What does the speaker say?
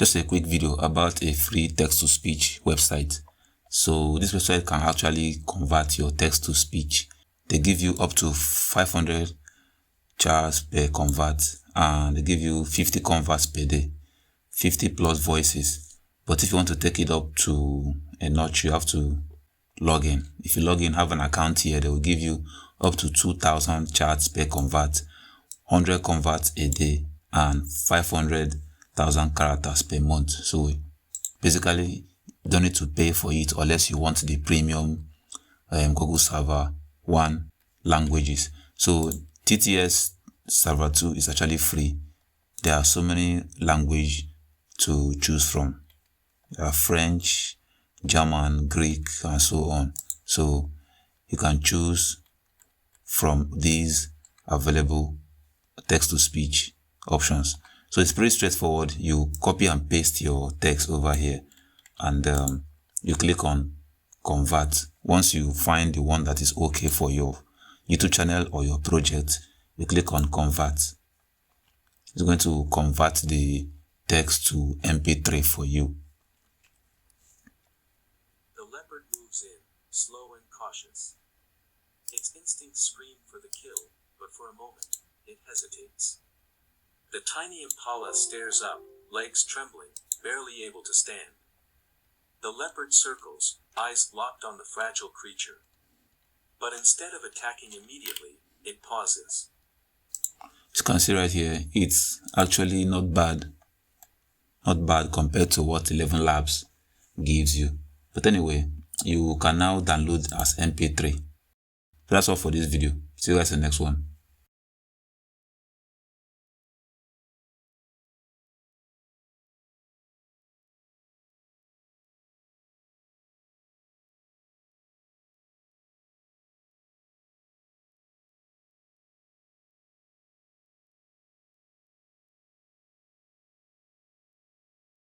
just a quick video about a free text-to-speech website. So this website can actually convert your text to speech. They give you up to 500 charts per convert, and they give you 50 converts per day, 50 plus voices. But if you want to take it up to a notch, you have to log in. If you log in, have an account here, they will give you up to 2,000 charts per convert, 100 converts a day, and 500,000 characters per month. So basically, you don't need to pay for it unless you want the premium Google Server 1 languages. So TTS Server 2 is actually free. There are so many languages to choose from. There are French, German, Greek, and so on. So you can choose from these available text-to-speech options. So it's pretty straightforward. You copy and paste your text over here, and you click on convert. Once you find the one that is okay for your YouTube channel or your project, you click on convert. It's going to convert the text to MP3 for you. The leopard moves in, slow and cautious. Its instincts scream for the kill, but for a moment, it hesitates. The tiny impala stares up, legs trembling, barely able to stand. The leopard circles, eyes locked on the fragile creature. But instead of attacking immediately, it pauses. As you can see right here, it's actually not bad. Not bad compared to what 11 Labs gives you. But anyway, you can now download as MP3. That's all for this video. See you guys in the next one.